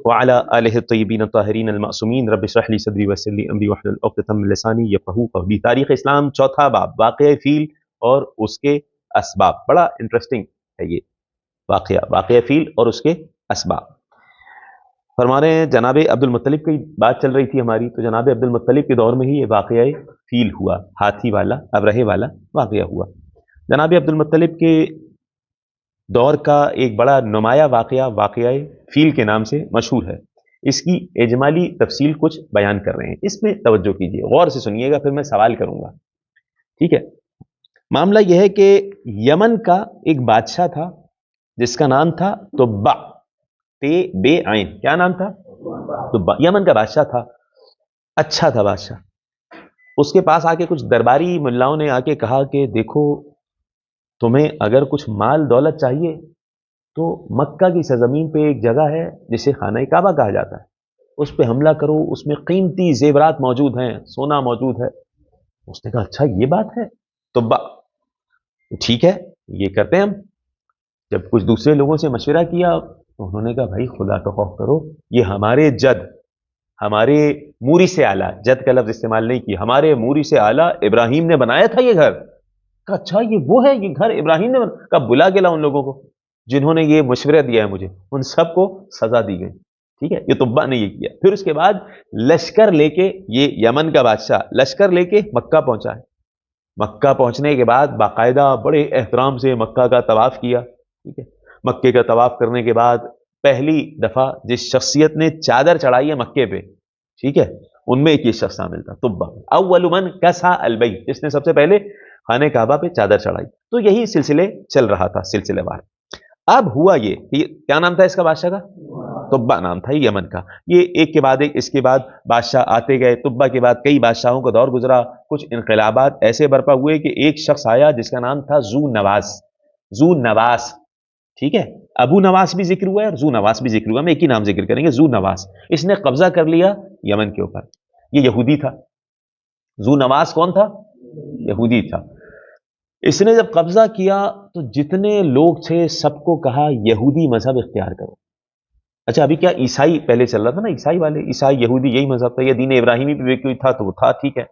وعلى آلہ الطیبین الطاہرین المعصومین رب اشرح لی صدری ویسر لی امری واحلل عقدۃ من لسانی یفقہوا قولی۔ تاریخ اسلام چوتھا باب، واقعہ فیل اور اس کے اسباب۔ بڑا انٹرسٹنگ ہے یہ واقعہ فیل اور اس کے اسباب۔ فرما رہے ہیں جناب عبد المطلب کی بات چل رہی تھی ہماری، تو جناب عبد المطلب کے دور میں ہی یہ واقعہ فیل ہوا، ہاتھی والا ابرہے والا واقعہ ہوا۔ جناب عبد المطلب کے دور کا ایک بڑا نمایاں واقعہ فیل کے نام سے مشہور ہے۔ اس کی اجمالی تفصیل کچھ بیان کر رہے ہیں، اس میں توجہ کیجیے، غور سے سنیے گا، پھر میں سوال کروں گا، ٹھیک ہے؟ معاملہ یہ ہے کہ یمن کا ایک بادشاہ تھا جس کا نام تھا تبع، تے بے عین، کیا نام تھا؟ تبع۔ یمن کا بادشاہ تھا، اچھا تھا بادشاہ۔ اس کے پاس آ کے کچھ درباری ملاؤں نے آ کے کہا کہ دیکھو تمہیں اگر کچھ مال دولت چاہیے تو مکہ کی سرزمین پہ ایک جگہ ہے جسے خانہ کعبہ کہا جاتا ہے، اس پہ حملہ کرو، اس میں قیمتی زیورات موجود ہیں، سونا موجود ہے۔ اس نے کہا اچھا یہ بات ہے تو ٹھیک ہے یہ کرتے ہیں ہم۔ جب کچھ دوسرے لوگوں سے مشورہ کیا تو انہوں نے کہا بھائی خدا کا خوف کرو، یہ ہمارے جد، ہمارے موری سے اعلیٰ، جد کا لفظ استعمال نہیں کیا، ہمارے موری سے اعلیٰ ابراہیم نے بنایا تھا یہ گھر۔ کہا اچھا یہ وہ ہے، یہ گھر ابراہیم نے بنایا؟ کہا بلا کے لاؤ ان لوگوں کو جنہوں نے یہ مشورہ دیا ہے مجھے، ان سب کو سزا دی گئی، ٹھیک ہے؟ یہ تبع نے یہ کیا۔ پھر اس کے بعد لشکر لے کے، یہ یمن کا بادشاہ لشکر لے کے مکہ پہنچا ہے۔ مکہ پہنچنے کے بعد باقاعدہ بڑے احترام سے مکہ کا طواف کیا، ٹھیک ہے؟ مکے کا طواف کرنے کے بعد پہلی دفعہ جس شخصیت نے چادر چڑھائی ہے مکے پہ، ٹھیک ہے، ان میں ایک یہ شخص شامل تھا، تبع، اول من کسا البیت، جس نے سب سے پہلے خانہ کعبہ پہ چادر چڑھائی۔ تو یہی سلسلے چل رہا تھا، سلسلے وار۔ اب ہوا یہ کیا نام تھا اس کا بادشاہ کا؟ تبع نام تھا یمن کا۔ یہ ایک کے بعد ایک، اس کے بعد بادشاہ آتے گئے، تبع کے بعد کئی بادشاہوں کا دور گزرا، کچھ انقلابات ایسے برپا ہوئے کہ ایک شخص آیا جس کا نام تھا ذو نواس، ٹھیک ہے؟ ابو نواس بھی ذکر ہوا ہے اور ذو نواس بھی ذکر ہوا، ہم ایک ہی نام ذکر کریں گے، ذو نواس۔ اس نے قبضہ کر لیا یمن کے اوپر، یہ یہودی تھا۔ ذو نواس کون تھا؟ یہودی تھا۔ اس نے جب قبضہ کیا تو جتنے لوگ تھے سب کو کہا یہودی مذہب اختیار کرو۔ اچھا ابھی کیا عیسائی پہلے چل رہا تھا نا، عیسائی والے، عیسائی یہودی یہی مذہب تھا، یہ دین ابراہیمی پہ کوئی تھا تو وہ تھا، ٹھیک ہے؟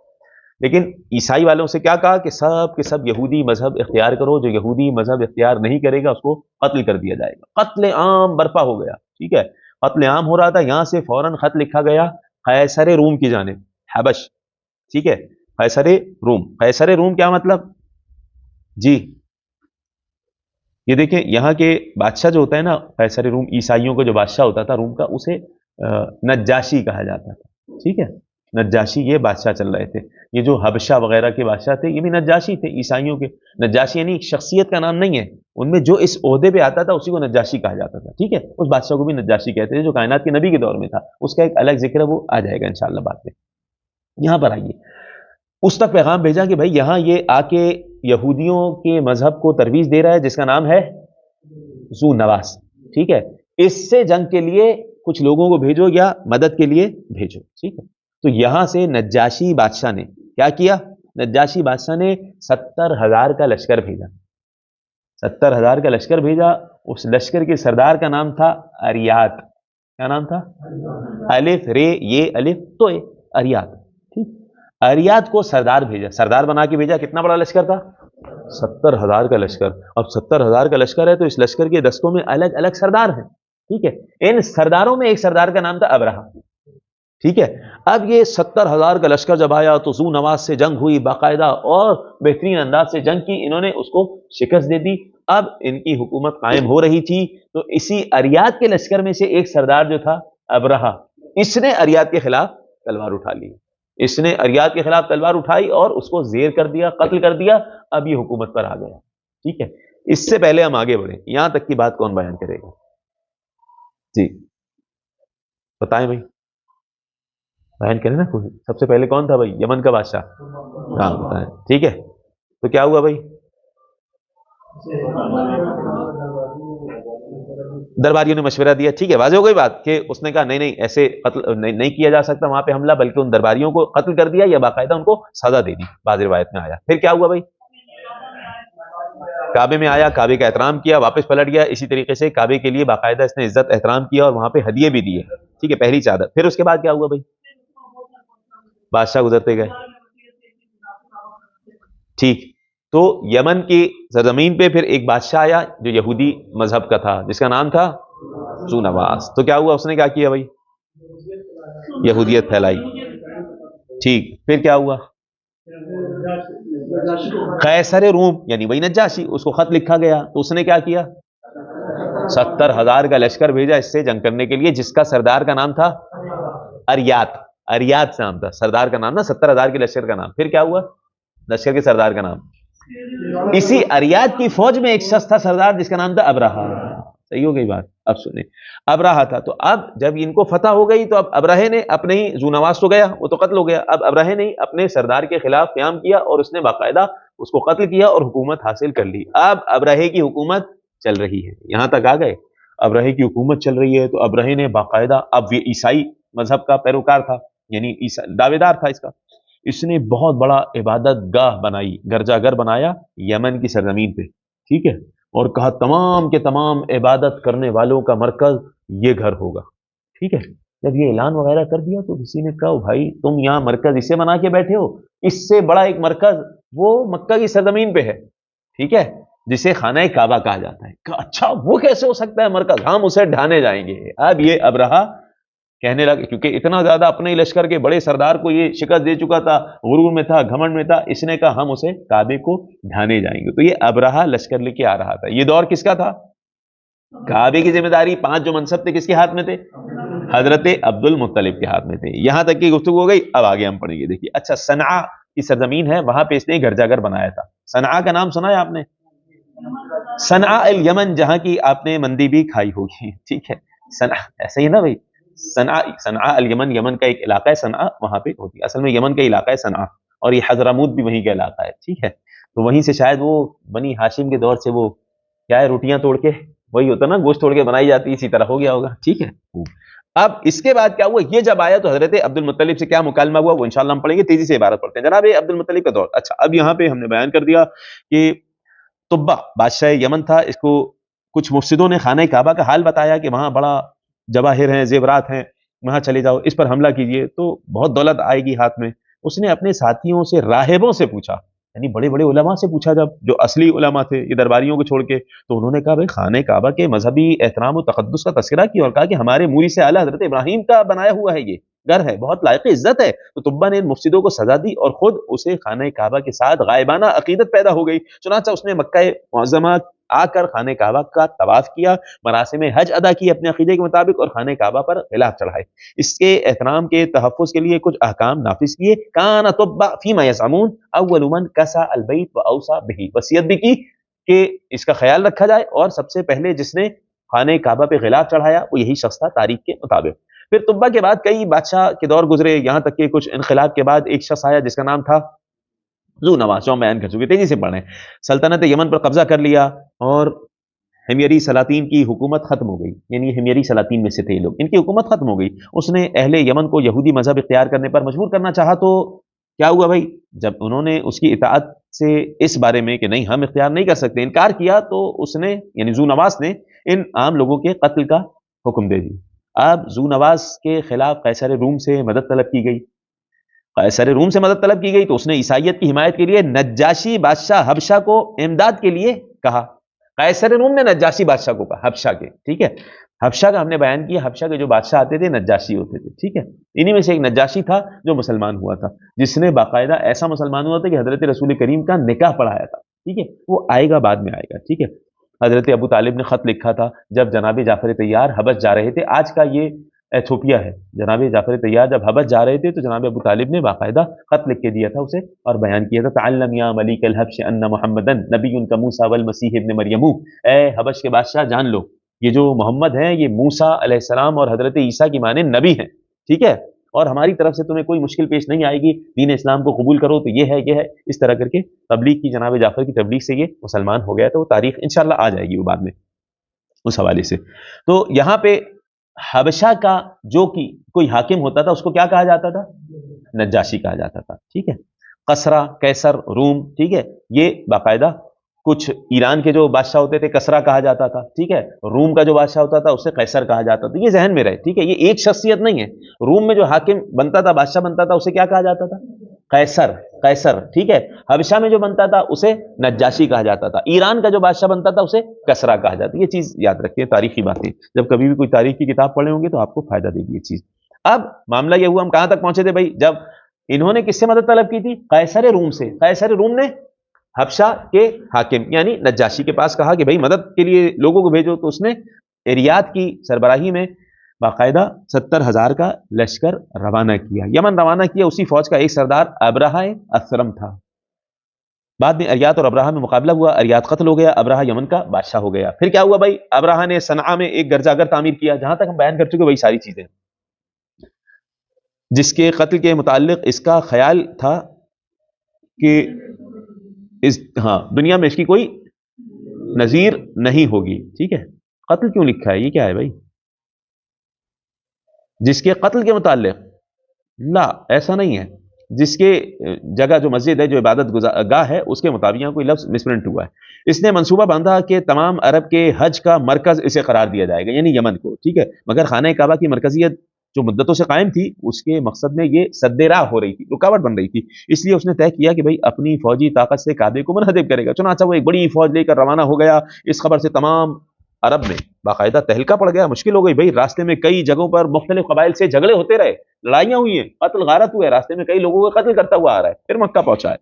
لیکن عیسائی والوں سے کیا کہا کہ سب کے سب یہودی مذہب اختیار کرو، جو یہودی مذہب اختیار نہیں کرے گا اس کو قتل کر دیا جائے گا۔ قتل عام برپا ہو گیا، ٹھیک ہے؟ قتل عام ہو رہا تھا، یہاں سے فوراً خط لکھا گیا قیصر روم کی جانب، حبش، ٹھیک ہے؟ قیصر روم کیا مطلب؟ جی یہ دیکھیں یہاں کے بادشاہ جو ہوتا ہے نا، قیصر روم عیسائیوں کا جو بادشاہ ہوتا تھا روم کا، اسے نجاشی کہا جاتا تھا، ٹھیک ہے؟ نجاشی یہ بادشاہ چل رہے تھے، یہ جو حبشہ وغیرہ کے بادشاہ تھے یہ بھی نجاشی تھے عیسائیوں کے۔ نجاشی یعنی ایک شخصیت کا نام نہیں ہے، ان میں جو اس عہدے پہ آتا تھا اسی کو نجاشی کہا جاتا تھا، ٹھیک ہے؟ اس بادشاہ کو بھی نجاشی کہتے تھے جو کائنات کے نبی کے دور میں تھا، اس کا ایک الگ ذکر ہے، وہ آ جائے گا انشاءاللہ بعد میں۔ یہاں پر آئیے، اس تک پیغام بھیجا کہ بھائی یہاں یہ آ کے یہودیوں کے مذہب کو ترویج دے رہا ہے جس کا نام ہے ذو نواس، ٹھیک ہے؟ اس سے جنگ کے لیے کچھ لوگوں کو بھیجو یا مدد کے لیے بھیجو، ٹھیک ہے؟ تو یہاں سے نجاشی بادشاہ نے کیا کیا؟ نجاشی بادشاہ نے 70,000 کا لشکر بھیجا، 70,000 کا لشکر بھیجا۔ اس لشکر کے سردار کا نام تھا اریات، کیا نام تھا؟ الف رے یہ الف تو اریات، ٹھیک؟ اریات کو سردار بھیجا، سردار بنا کے بھیجا۔ کتنا بڑا لشکر تھا؟ 70,000 کا لشکر۔ اب 70,000 کا لشکر ہے تو اس لشکر کے دستوں میں الگ الگ سردار ہیں، ٹھیک ہے؟ ان سرداروں میں ایک سردار کا نام تھا ابرہہ، ٹھیک ہے؟ اب یہ 70,000 کا لشکر جب آیا تو ذو نواس سے جنگ ہوئی باقاعدہ، اور بہترین انداز سے جنگ کی، انہوں نے اس کو شکست دے دی۔ اب ان کی حکومت قائم ہو رہی تھی تو اسی اریات کے لشکر میں سے ایک سردار جو تھا ابرہہ، اس نے اریات کے خلاف تلوار اٹھا لی، اس نے اریات کے خلاف تلوار اٹھائی اور اس کو زیر کر دیا، قتل کر دیا۔ اب یہ حکومت پر آ گیا، ٹھیک ہے؟ اس سے پہلے ہم آگے بڑھیں، یہاں تک کی بات کون بیان کرے گا؟ جی بتائیں بھائی، بیان کریں نا کوئی۔ سب سے پہلے کون تھا بھائی؟ یمن کا بادشاہ، ہاں بتائیں، ٹھیک ہے؟ تو کیا ہوا بھائی؟ درباریوں نے مشورہ دیا، ٹھیک ہے؟ واضح ہو گئی بات کہ اس نے کہا نہیں ایسے قتل نہیں کیا جا سکتا وہاں پہ حملہ، بلکہ ان درباریوں کو قتل کر دیا یا باقاعدہ ان کو سزا دے دی، بعض روایت میں آیا۔ پھر کیا ہوا بھائی؟ کعبے میں آیا، کعبے کا احترام کیا، واپس پلٹ گیا. اسی طریقے سے کعبے کے لیے باقاعدہ اس نے عزت احترام کیا اور وہاں پہ ہدیے بھی دیے. ٹھیک ہے، پہلی چادر. پھر اس کے بعد کیا ہوا بھائی؟ بادشاہ گزرتے گئے. ٹھیک. تو یمن کی سرزمین پہ پھر ایک بادشاہ آیا جو یہودی مذہب کا تھا، جس کا نام تھا ذو نواس. تو کیا ہوا؟ اس نے کیا کیا بھائی؟ یہودیت پھیلائی. ٹھیک. پھر کیا ہوا؟ قیصر روم یعنی وہی نجاشی، اس کو خط لکھا گیا تو اس نے کیا کیا؟ 70,000 کا لشکر بھیجا اس سے جنگ کرنے کے لیے، جس کا سردار کا نام تھا اریات. اریات نام تھا سردار کا نام نا، 70,000 کے لشکر کا نام. پھر کیا ہوا؟ لشکر کے سردار کا نام. اسی اریات کی فوج میں ایک شخص تھا سردار، جس کا نام تھا ابرہا. صحیح ہو گئی بات؟ اب سنیں، ابرہا تھا. تو اب جب ان کو فتح ہو گئی تو اب ابرہے نے اپنے ہی ذو نواس تو گیا، وہ تو قتل ہو گیا. اب ابرہے نے اپنے سردار کے خلاف قیام کیا اور اس نے باقاعدہ اس کو قتل کیا اور حکومت حاصل کر لی. اب ابرہے کی حکومت چل رہی ہے. یہاں تک آ گئے؟ ابرہے کی حکومت چل رہی ہے. تو ابرہے نے باقاعدہ، اب یہ عیسائی مذہب کا پیروکار تھا، یعنی دعوے دار تھا اس کا. اس نے بہت بڑا عبادت گاہ بنائی، گرجا گھر بنایا یمن کی سرزمین پہ. ٹھیک ہے. اور کہا تمام کے تمام عبادت کرنے والوں کا مرکز یہ گھر ہوگا. ٹھیک ہے. جب یہ اعلان وغیرہ کر دیا تو کسی نے کہا بھائی تم یہاں مرکز اسے بنا کے بیٹھے ہو، اس سے بڑا ایک مرکز وہ مکہ کی سرزمین پہ ہے. ٹھیک ہے، جسے خانہ کعبہ کہا جاتا ہے. کہا اچھا وہ کیسے ہو سکتا ہے مرکز، ہم اسے ڈھانے جائیں گے. اب یہ ابرہا کہنے لگے، کیونکہ اتنا زیادہ اپنے لشکر کے بڑے سردار کو یہ شکست دے چکا تھا، غرور میں تھا، گھمنڈ میں تھا. اس نے کہا ہم اسے کعبے کو ڈھانے جائیں گے. تو یہ ابرہا لشکر لے کے آ رہا تھا. یہ دور کس کا تھا؟ کعبے کی ذمہ داری 5 جو منصب تھے کس کے ہاتھ میں تھے؟ حضرت عبد المطلب کے ہاتھ میں تھے. یہاں تک کی گفتگو ہو گئی. اب آگے ہم پڑھیں گے. دیکھیے، اچھا صنعاء کی سرزمین ہے، وہاں پہ اس نے گرجا گھر بنایا تھا. صنعاء کا نام سنا ہے آپ نے؟ صنعاء الیمن، جہاں کی آپ نے مندی بھی کھائی ہوگی. ٹھیک ہے، صنعاء ایسا ہی نا بھائی. صنعاء الیمن، یمن کا ایک علاقہ ہے صنعاء، وہاں پہ ہوتی ہے. اصل میں یمن کا علاقہ ہے صنعاء، اور یہ حضرموت بھی وہیں کا علاقہ ہے. ٹھیک ہے. تو وہیں سے شاید وہ بنی ہاشم کے دور سے وہ کیا ہے، روٹیاں توڑ کے، وہی ہوتا نا گوشت توڑ کے بنائی جاتی، اسی طرح ہو گیا ہوگا. ٹھیک ہے. اب اس کے بعد کیا ہوا؟ یہ جب آیا تو حضرت عبد المطلب سے کیا مکالمہ ہوا وہ انشاءاللہ ہم پڑھیں گے. تیزی سے عبارت پڑھتے ہیں. جناب عبد المطلب کا دور. اچھا، اب یہاں پہ ہم نے بیان کر دیا کہ طبہ بادشاہ یمن تھا. اس کو کچھ مفسدوں نے خانہ کعبہ کا حال بتایا کہ وہاں بڑا جواہر ہیں، زیورات ہیں، وہاں چلے جاؤ، اس پر حملہ کیجئے تو بہت دولت آئے گی ہاتھ میں. اس نے اپنے ساتھیوں سے، راہبوں سے پوچھا، یعنی بڑے بڑے علماء سے پوچھا، جب جو اصلی علماء تھے یہ درباریوں کو چھوڑ کے. تو انہوں نے کہا بھائی خانہ کعبہ کے مذہبی احترام و تقدس کا تذکرہ کیا، اور کہا کہ ہمارے موری سے اعلیٰ حضرت ابراہیم کا بنایا ہوا ہے، یہ گھر ہے، بہت لائق عزت ہے. تو طبہ نے مفسدوں کو سزا دی اور خود اسے خانہ کعبہ کے ساتھ غائبانہ عقیدت پیدا ہو گئی. چنانچہ اس نے مکہ معظمہ آ کر خانہ کعبہ کا طواف کیا، مراسم حج ادا کی اپنے عقیدے کے مطابق، اور خانہ کعبہ پر غلاف چڑھائے. اس کے احترام کے تحفظ کے لیے کچھ احکام نافذ کیے. کان طبہ فیما یزعمون اول من کسا البیت واوصى به، وصیت بھی کی کہ اس کا خیال رکھا جائے، اور سب سے پہلے جس نے خانہ کعبہ پہ غلاف چڑھایا وہ یہی شخص تھا تاریخ کے مطابق. پھر طبہ کے بعد کئی بادشاہ کے دور گزرے، یہاں تک کہ کچھ انقلاب کے بعد ایک شخص آیا جس کا نام تھا ذو نواس، جو ہم بیان کر چکے. تیزی سے پڑھیں. سلطنت یمن پر قبضہ کر لیا اور ہمیری سلاطین کی حکومت ختم ہو گئی. یعنی ہمیری سلاطین میں سے تھے لوگ، ان کی حکومت ختم ہو گئی. اس نے اہل یمن کو یہودی مذہب اختیار کرنے پر مجبور کرنا چاہا. تو کیا ہوا بھائی؟ جب انہوں نے اس کی اطاعت سے اس بارے میں کہ نہیں ہم اختیار نہیں کر سکتے انکار کیا، تو اس نے یعنی ذو نواس نے ان عام لوگوں کے قتل کا حکم دے دی. اب ذو نواس کے خلاف قیصر روم سے مدد طلب کی گئی. قیصر روم سے مدد طلب کی گئی تو اس نے عیسائیت کی حمایت کے لیے نجاشی بادشاہ حبشہ کو امداد کے لیے کہا. قیصر روم نے نجاشی بادشاہ کو کہا، حبشہ کے. ٹھیک ہے. حبشہ کا ہم نے بیان کیا، حبشہ کے جو بادشاہ آتے تھے نجاشی ہوتے تھے. ٹھیک ہے. انہی میں سے ایک نجاشی تھا جو مسلمان ہوا تھا، جس نے باقاعدہ ایسا مسلمان ہوا تھا کہ حضرت رسول کریم کا نکاح پڑھایا تھا. ٹھیک ہے. وہ آئے گا، بعد میں آئے گا. ٹھیک ہے. حضرت ابو طالب نے خط لکھا تھا جب جناب جعفر طیار حبش جا رہے تھے. آج کا یہ ایتھوپیا ہے. جناب جعفر طیار جب حبش جا رہے تھے تو جناب ابو طالب نے باقاعدہ خط لکھ کے دیا تھا اسے اور بیان کیا تھا، تعلم یا ملیک الحبش ان محمدن نبی کموسیٰ والمسیح ابن مریم. اے حبش کے بادشاہ جان لو یہ جو محمد ہیں یہ موسیٰ علیہ السلام اور حضرت عیسیٰ کی مانند نبی ہیں. ٹھیک ہے. اور ہماری طرف سے تمہیں کوئی مشکل پیش نہیں آئے گی، دین اسلام کو قبول کرو تو یہ ہے یہ ہے. اس طرح کر کے تبلیغ کی، جناب جعفر کی تبلیغ سے یہ مسلمان ہو گیا. تو وہ تاریخ انشاءاللہ آ جائے گی وہ بعد میں اس حوالے سے. تو یہاں پہ حبشہ کا جو کہ کوئی حاکم ہوتا تھا اس کو کیا کہا جاتا تھا؟ نجاشی کہا جاتا تھا. ٹھیک ہے. قصرہ، قیصر، روم، ٹھیک ہے، یہ باقاعدہ کچھ ایران کے جو بادشاہ ہوتے تھے کسرا کہا جاتا تھا، ٹھیک ہے، روم کا جو بادشاہ ہوتا تھا اسے قیصر کہا جاتا تھا، یہ ذہن میں رہے، ٹھیک ہے، یہ ایک شخصیت نہیں ہے۔ روم میں جو حاکم بنتا تھا، بادشاہ بنتا تھا، اسے کیا کہا جاتا تھا؟ قیصر، قیصر، ٹھیک ہے۔ حبشہ میں جو بنتا تھا اسے نجاشی کہا جاتا تھا، ایران کا جو بادشاہ بنتا تھا اسے کسرا کہا جاتا تھا۔ یہ چیز یاد رکھیے، تاریخی باتیں، جب کبھی بھی کوئی تاریخ کی کتاب پڑھے ہوں گے تو آپ کو فائدہ دے گی یہ چیز۔ اب معاملہ یہ ہوا، ہم کہاں تک پہنچے تھے بھائی؟ جب انہوں نے کس سے مدد طلب کی تھی؟ قیصر روم سے۔ قیصر روم نے حبشہ کے حاکم یعنی نجاشی کے پاس کہا کہ بھائی مدد کے لیے لوگوں کو بھیجو، تو اس نے ریاض کی سربراہی میں باقاعدہ 70,000 کا لشکر روانہ کیا، یمن روانہ کیا۔ اسی فوج کا ایک سردار ابرہہ اسرم تھا۔ بعد میں اریات اور ابرہہ میں مقابلہ ہوا، اریات قتل ہو گیا، ابرہہ یمن کا بادشاہ ہو گیا۔ پھر کیا ہوا بھائی؟ ابرہہ نے صنعاء میں ایک گرجا گھر تعمیر کیا، جہاں تک ہم بیان کر چکے وہی ساری چیزیں، جس کے قتل کے متعلق اس کا خیال تھا کہ دنیا میں اس کی کوئی نظیر نہیں ہوگی، ٹھیک ہے۔ قتل کیوں لکھا ہے؟ یہ کیا ہے بھائی؟ جس کے قتل کے متعلق، لا ایسا نہیں ہے، جس کے جگہ جو مسجد ہے، جو عبادت گاہ ہے، اس کے مطابق یہاں کوئی لفظ مسپرنٹ ہوا ہے۔ اس نے منصوبہ باندھا کہ تمام عرب کے حج کا مرکز اسے قرار دیا جائے گا، یعنی یمن کو، ٹھیک ہے۔ مگر خانہ کعبہ کی مرکزیت جو مدتوں سے قائم تھی، اس کے مقصد میں یہ سد راہ ہو رہی تھی، رکاوٹ بن رہی تھی۔ اس لیے اس نے طے کیا کہ بھائی اپنی فوجی طاقت سے کعبے کو منہدم کرے گا۔ چنانچہ وہ ایک بڑی فوج لے کر روانہ ہو گیا۔ اس خبر سے تمام عرب میں باقاعدہ تہلکہ پڑ گیا، مشکل ہو گئی بھائی۔ راستے میں کئی جگہوں پر مختلف قبائل سے جھگڑے ہوتے رہے، لڑائیاں ہوئی ہیں، قتل غارت ہوئے، راستے میں کئی لوگوں کو قتل کرتا ہوا آ رہا ہے، پھر مکہ پہنچا ہے۔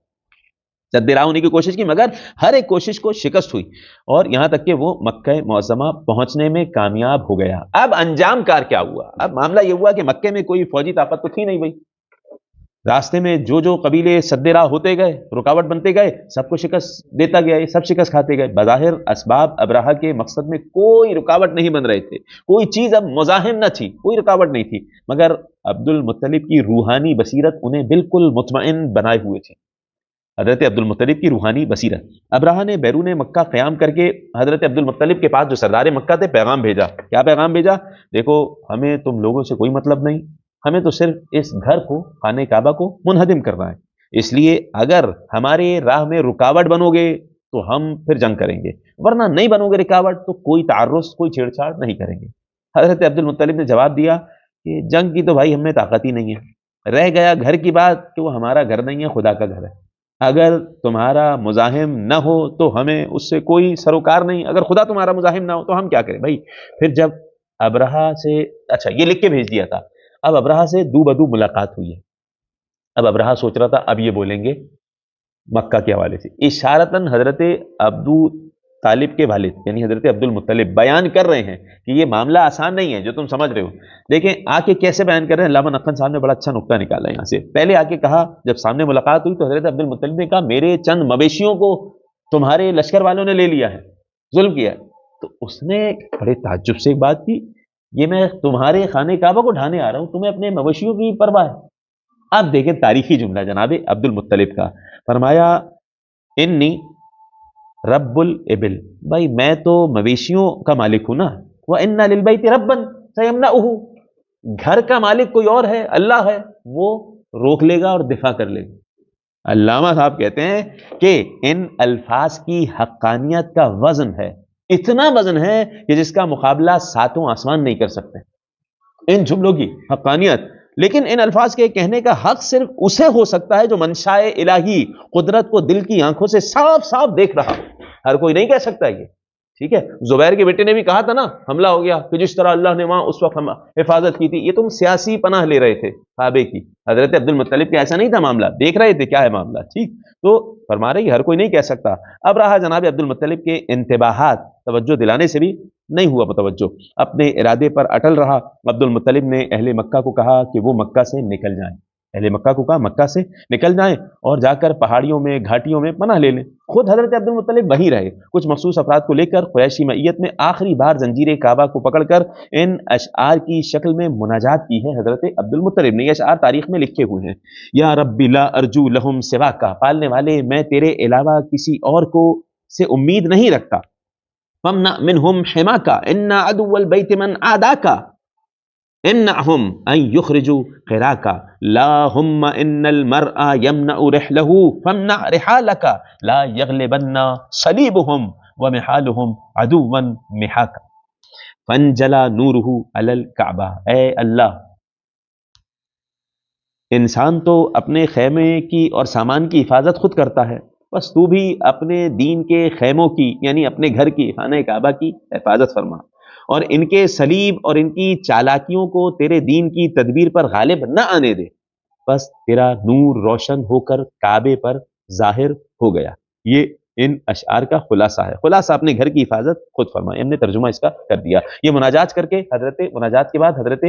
سد راہ ہونے کی کوشش کی، مگر ہر ایک کوشش کو شکست ہوئی، اور یہاں تک کہ وہ مکہ معظمہ پہنچنے میں کامیاب ہو گیا۔ اب انجام کار کیا ہوا؟ اب معاملہ یہ ہوا کہ مکے میں کوئی فوجی طاقت تو تھی نہیں بھائی، راستے میں جو قبیلے سد راہ ہوتے گئے، رکاوٹ بنتے گئے، سب کو شکست دیتا گیا، یہ سب شکست کھاتے گئے۔ بظاہر اسباب ابرہہ کے مقصد میں کوئی رکاوٹ نہیں بن رہے تھے، کوئی چیز اب مزاحم نہ تھی، کوئی رکاوٹ نہیں تھی، مگر عبد المطلب کی روحانی بصیرت انہیں بالکل مطمئن بنائے ہوئے تھی۔ حضرت عبد المطلب کی روحانی بصیرت، ابرہہ نے بیرون مکہ قیام کر کے حضرت عبد المطلب کے پاس جو سردار مکہ تھے پیغام بھیجا۔ کیا پیغام بھیجا؟ دیکھو ہمیں تم لوگوں سے کوئی مطلب نہیں، ہمیں تو صرف اس گھر کو، خانہ کعبہ کو منہدم کرنا ہے، اس لیے اگر ہمارے راہ میں رکاوٹ بنو گے تو ہم پھر جنگ کریں گے، ورنہ نہیں بنو گے رکاوٹ تو کوئی تعرض، کوئی چھیڑ چھاڑ نہیں کریں گے۔ حضرت عبد المطلب نے جواب دیا کہ جنگ کی تو بھائی ہم میں طاقت ہی نہیں ہے، رہ گیا گھر کی بات کہ وہ ہمارا گھر نہیں ہے، خدا کا گھر ہے، اگر تمہارا مزاحم نہ ہو تو ہمیں اس سے کوئی سروکار نہیں، اگر خدا تمہارا مزاحم نہ ہو تو ہم کیا کریں بھائی۔ پھر جب ابرہہ سے، اچھا یہ لکھ کے بھیج دیا تھا، اب ابرہہ سے دو بدو ملاقات ہوئی ہے۔ اب ابرہہ سوچ رہا تھا اب یہ بولیں گے مکہ کے حوالے سے، اشارتاً حضرت ابو طالب کے والد یعنی حضرت عبد المطلب بیان کر رہے ہیں کہ یہ معاملہ آسان نہیں ہے جو تم سمجھ رہے ہو۔ دیکھیں آ کے کیسے بیان کر رہے ہیں، علامہ نقن صاحب نے بڑا اچھا نقطہ نکالا ہے یہاں سے۔ پہلے آ کے کہا، جب سامنے ملاقات ہوئی تو حضرت عبد المطلب نے کہا میرے چند مویشیوں کو تمہارے لشکر والوں نے لے لیا ہے، ظلم کیا ہے۔ تو اس نے بڑے تعجب سے ایک بات کی، یہ میں تمہارے خانہ کعبہ کو ڈھانے آ رہا ہوں، تمہیں اپنے مویشیوں کی پرواہ ہے؟ اب دیکھیں تاریخی جملہ جناب عبد المطلب کا، فرمایا انی رب الابل، بھائی میں تو مویشیوں کا مالک ہوں نا، وَإِنَّ لِلْبَيْتِ رَبًّا سَيَمْنَعُهُ، گھر کا مالک کوئی اور ہے، اللہ ہے، وہ روک لے گا اور دفاع کر لے گا۔ علامہ صاحب کہتے ہیں کہ ان الفاظ کی حقانیت کا وزن ہے، اتنا وزن ہے کہ جس کا مقابلہ ساتوں آسمان نہیں کر سکتے، ان جملوں کی حقانیت۔ لیکن ان الفاظ کے کہنے کا حق صرف اسے ہو سکتا ہے جو منشائے الہی قدرت کو دل کی آنکھوں سے صاف صاف دیکھ رہا، ہر کوئی نہیں کہہ سکتا یہ، ٹھیک ہے۔ زبیر کے بیٹے نے بھی کہا تھا نا، حملہ ہو گیا، کہ جس طرح اللہ نے وہاں اس وقت حفاظت کی تھی، یہ تم سیاسی پناہ لے رہے تھے کعبے کی، حضرت عبد المطلب کا ایسا نہیں تھا معاملہ، دیکھ رہے تھے کیا ہے معاملہ، ٹھیک۔ تو فرما رہے ہر کوئی نہیں کہہ سکتا۔ اب رہا جناب عبد المطلب کے انتباہات، توجہ دلانے سے بھی نہیں ہوا متوجہ، اپنے ارادے پر اٹل رہا۔ عبد المطلب نے اہل مکہ کو کہا کہ وہ مکہ سے نکل جائیں، اہل مکہ کو کہا مکہ سے نکل جائیں اور جا کر پہاڑیوں میں، گھاٹیوں میں پناہ لے لیں۔ خود حضرت عبد المطلب وہیں رہے، کچھ مخصوص افراد کو لے کر قریشی معیت میں آخری بار زنجیر کعبہ کو پکڑ کر ان اشعار کی شکل میں مناجات کی ہے حضرت عبد المطلب نے۔ یہ اشعار تاریخ میں لکھے ہوئے ہیں، یا رب لا ارجو لہم سوا کا، پالنے والے میں تیرے علاوہ کسی اور کو سے امید نہیں رکھتا، فمنع منہم حماکا ان عدو البیت من عاداکا، امنعهم ان يخرجوا قراك لا هم ان المرء يمنع رحله فامنع رحالك لا يغلبن صليبهم ومحالهم عدوا محاك فانجلى نوره على الكعبہ. اے اللہ، انسان تو اپنے خیمے کی اور سامان کی حفاظت خود کرتا ہے، بس تو بھی اپنے دین کے خیموں کی یعنی اپنے گھر کی خانہ کعبہ کی حفاظت فرما، اور ان کے صلیب اور ان کی چالاکیوں کو تیرے دین کی تدبیر پر غالب نہ آنے دے. بس تیرا نور روشن ہو کر کعبے پر ظاہر ہو گیا. یہ ان اشعار کا خلاصہ ہے. خلاصہ اپنے گھر کی حفاظت خود فرمائے. ہم نے ترجمہ اس کا کر دیا. یہ مناجات کر کے مناجات کے بعد حضرت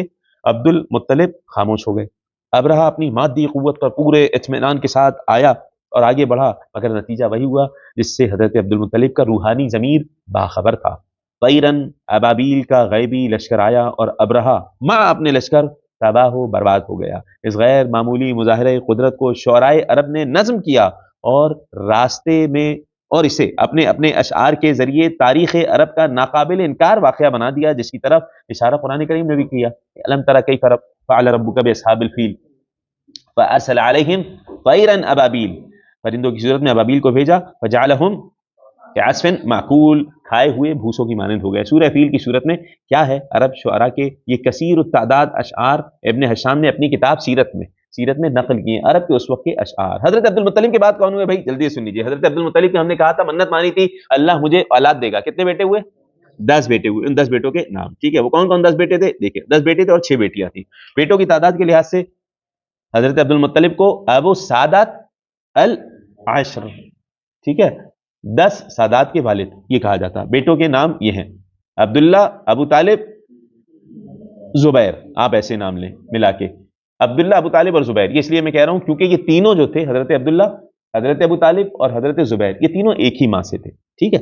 عبد المطلب خاموش ہو گئے. ابرہہ اپنی مادی قوت پر پورے اطمینان کے ساتھ آیا اور آگے بڑھا، مگر نتیجہ وہی ہوا جس سے حضرت عبد المطلب کا روحانی ضمیر باخبر تھا. طیرن ابابیل کا غیبی لشکر آیا اور ابرہہ مع اپنے لشکر تباہ و برباد ہو گیا. اس غیر معمولی مظاہرہ قدرت کو شعرائے عرب نے نظم کیا اور راستے میں اور اسے اپنے اپنے اشعار کے ذریعے تاریخ عرب کا ناقابل انکار واقعہ بنا دیا، جس کی طرف اشارہ قرآن کریم نے بھی کیا. الم تر کیف فعل ربک باصحاب الفیل فارسل علیہم طیرا ابابیل، پرندوں کی صورت میں ابابیل کو بھیجا، فجعلہم کعصف معقول، کھائے ہوئے بھوسوں کی مانند ہو گئے. سورہ فیل کی صورت میں کیا ہے؟ عرب شعراء کے یہ کثیر التعداد اشعار ابن حشام نے اپنی کتاب سیرت میں نقل کیے، عرب کے اس وقت کے اشعار. حضرت عبد المطلب کی بات کون ہوئے بھائی؟ جلدی سن لیجیے. حضرت عبد المطلب کی ہم نے کہا تھا منت مانی تھی اللہ مجھے اولاد دے گا. کتنے بیٹے ہوئے؟ 10 بیٹے ہوئے. ان 10 بیٹوں کے نام ٹھیک ہے. وہ کون کون 10 بیٹے تھے؟ دیکھیں 10 بیٹے تھے اور 6 بیٹیاں تھیں. بیٹوں کی تعداد کے لحاظ سے حضرت عبد المطلب کو ابو سعادت العشر، ٹھیک ہے، 10 سادات کے والد یہ کہا جاتا. بیٹوں کے نام یہ ہیں عبداللہ، ابو طالب، زبیر. آپ ایسے نام لیں ملا کے، عبداللہ، ابو طالب اور زبیر. یہ اس لیے میں کہہ رہا ہوں کیونکہ یہ تینوں جو تھے، حضرت عبداللہ، حضرت ابو طالب اور حضرت زبیر، یہ تینوں ایک ہی ماں سے تھے. ٹھیک ہے.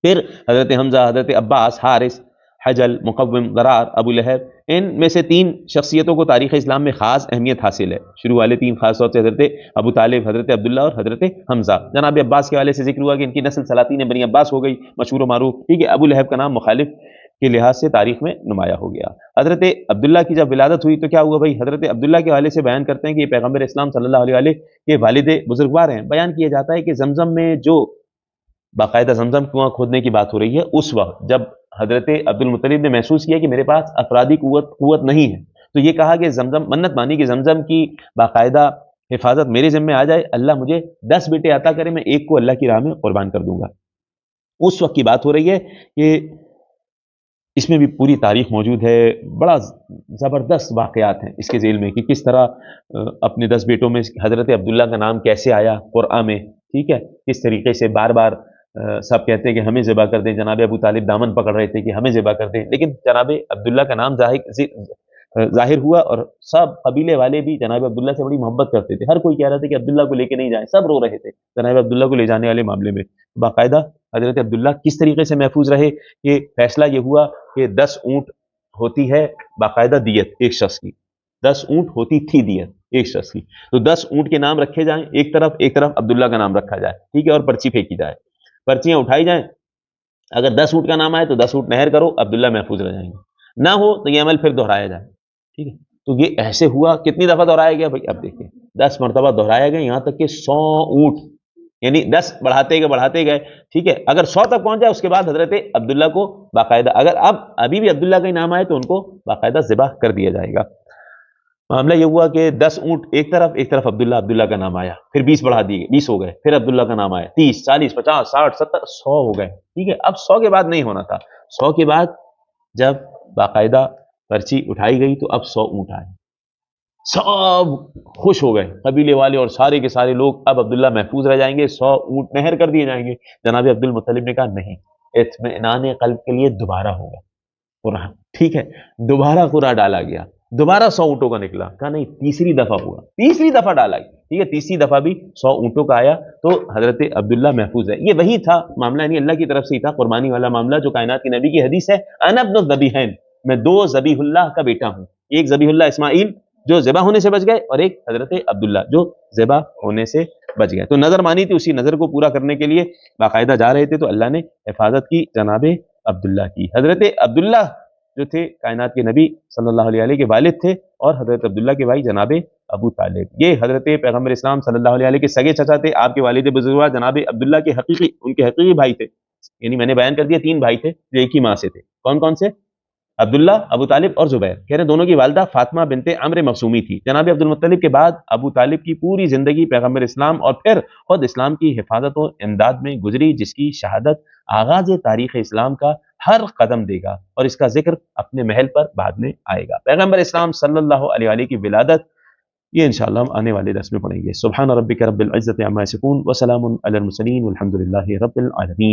پھر حضرت حمزہ، حضرت عباس، حارث، حجل، مقوم، ضرار، ابو لہب، ان میں سے 3 شخصیتوں کو تاریخ اسلام میں خاص اہمیت حاصل ہے. شروع والے 3 خاص طور سے حضرت ابو طالب، حضرت عبداللہ اور حضرت حمزہ. جناب عباس کے حوالے سے ذکر ہوا کہ ان کی نسل سلاطین بنی عباس ہو گئی، مشہور و معروف. ٹھیک ہے. ابو لہب کا نام مخالف کے لحاظ سے تاریخ میں نمایاں ہو گیا. حضرت عبداللہ کی جب ولادت ہوئی تو کیا ہوا بھائی؟ حضرت عبداللہ کے حوالے سے بیان کرتے ہیں کہ یہ پیغمبر اسلام صلی اللہ علیہ وآلہ کے والد بزرگوار ہیں. بیان کیا جاتا ہے کہ زمزم میں جو باقاعدہ زمزم کنواں کھودنے کی بات ہو رہی ہے، اس وقت جب حضرت عبد المطلب نے محسوس کیا کہ میرے پاس افرادی قوت نہیں ہے، تو یہ کہا کہ زمزم، منت مانی کہ زمزم کی باقاعدہ حفاظت میرے ذمہ آ جائے، اللہ مجھے 10 بیٹے عطا کرے، میں ایک کو اللہ کی راہ میں قربان کر دوں گا. اس وقت کی بات ہو رہی ہے کہ اس میں بھی پوری تاریخ موجود ہے. بڑا زبردست واقعات ہیں اس کے ذیل میں کہ کس طرح اپنے 10 بیٹوں میں حضرت عبداللہ کا نام کیسے آیا قرآن میں. ٹھیک ہے. کس طریقے سے بار بار سب کہتے ہیں کہ ہمیں ذبح کر دیں. جناب ابو طالب دامن پکڑ رہے تھے کہ ہمیں ذبح کر دیں، لیکن جناب عبداللہ کا نام ظاہر ہوا اور سب قبیلے والے بھی جناب عبداللہ سے بڑی محبت کرتے تھے. ہر کوئی کہہ رہا تھا کہ عبداللہ کو لے کے نہیں جائیں، سب رو رہے تھے جناب عبداللہ کو لے جانے والے معاملے میں. باقاعدہ حضرت عبداللہ کس طریقے سے محفوظ رہے، یہ فیصلہ یہ ہوا کہ 10 اونٹ ہوتی ہے باقاعدہ دیت ایک شخص کی، 10 اونٹ ہوتی تھی دیت ایک شخص کی. تو 10 اونٹ کے نام رکھے جائیں ایک طرف عبداللہ کا نام رکھا جائے. ٹھیک ہے. اور پرچی پھینکی جائے، پرچیاں اٹھائی جائیں. اگر 10 اونٹ کا نام آئے تو 10 اونٹ نہر کرو، عبداللہ محفوظ رہ جائیں گے. نہ ہو تو یہ عمل پھر دہرایا جائے. ٹھیک ہے. تو یہ ایسے ہوا. کتنی دفعہ دہرایا گیا بھائی؟ اب دیکھیں 10 مرتبہ دہرایا گیا، یہاں تک کہ 100 اونٹ، یعنی 10 بڑھاتے گئے. ٹھیک ہے. اگر 100 تک پہنچ جائے اس کے بعد حضرت عبداللہ کو باقاعدہ، اگر ابھی بھی عبداللہ کا ہی نام آئے تو ان کو باقاعدہ ذبح کر دیا جائے گا. معاملہ یہ ہوا کہ 10 اونٹ ایک طرف عبداللہ کا نام آیا. پھر 20 بڑھا دیے گئے، 20 ہو گئے. پھر عبداللہ کا نام آیا، 30، 40، 50، 60، 70، 100 ہو گئے. ٹھیک ہے. اب 100 کے بعد نہیں ہونا تھا. 100 کے بعد جب باقاعدہ پرچی اٹھائی گئی تو اب 100 اونٹ آئے. سب خوش ہو گئے قبیلے والے اور سارے کے سارے لوگ. اب عبداللہ محفوظ رہ جائیں گے، 100 اونٹ نہر کر دیے جائیں گے. جناب عبد المطلب نے کہا نہیں، اطمینان قلب کے لیے دوبارہ ہوگا قرآن. ٹھیک ہے. دوبارہ قرآن ڈالا گیا، دوبارہ 100 اونٹوں کا نکلا. کہا نہیں، تیسری دفعہ ہوا، تیسری دفعہ ڈالا گیا. ٹھیک ہے. تیسری دفعہ بھی 100 اونٹوں کا آیا تو حضرت عبداللہ محفوظ ہے. یہ وہی تھا معاملہ، یعنی اللہ کی طرف سے ہی تھا قربانی والا معاملہ جو کائنات کے نبی کی حدیث ہے، انا ابن الذبیحین، میں 2 ذبیح اللہ کا بیٹا ہوں. ایک ذبیح اللہ اسماعیل جو ذبح ہونے سے بچ گئے، اور ایک حضرت عبداللہ جو ذبح ہونے سے بچ گئے. تو نظر مانی تھی، اسی نظر کو پورا کرنے کے لیے باقاعدہ جا رہے تھے تو اللہ نے حفاظت کی جناب عبداللہ کی. حضرت عبداللہ جو تھے کائنات کے نبی صلی اللہ علیہ کے والد تھے، اور حضرت عبداللہ کے بھائی جناب ابو طالب، یہ حضرت پیغمبر اسلام صلی اللہ علیہ کے سگے چچا تھے۔ آپ کے والد بزرگوار جناب عبداللہ کے حقیقی بھائی تھے، یعنی میں نے بیان کر دیا 3 بھائی تھے جو ایک ہی ماں سے تھے۔ کون کون سے؟ عبداللہ، ابو طالب اور زبیر۔ کہہ رہے ہیں دونوں کی والدہ فاطمہ بنت عمرو مخزومی تھی۔ جناب عبد المطلب کے بعد ابو طالب کی پوری زندگی پیغمبر اسلام اور پھر خود اسلام کی حفاظت و امداد میں گزری، جس کی شہادت آغاز تاریخ اسلام کا ہر قدم دے گا، اور اس کا ذکر اپنے محل پر بعد میں آئے گا۔ پیغمبر اسلام صلی اللہ علیہ وآلہ کی ولادت، یہ انشاءاللہ ہم آنے والے درس میں پڑھیں گے۔ سبحان ربک رب العزت عما یصفون وسلام علی المرسلین والحمد للہ رب العالمین۔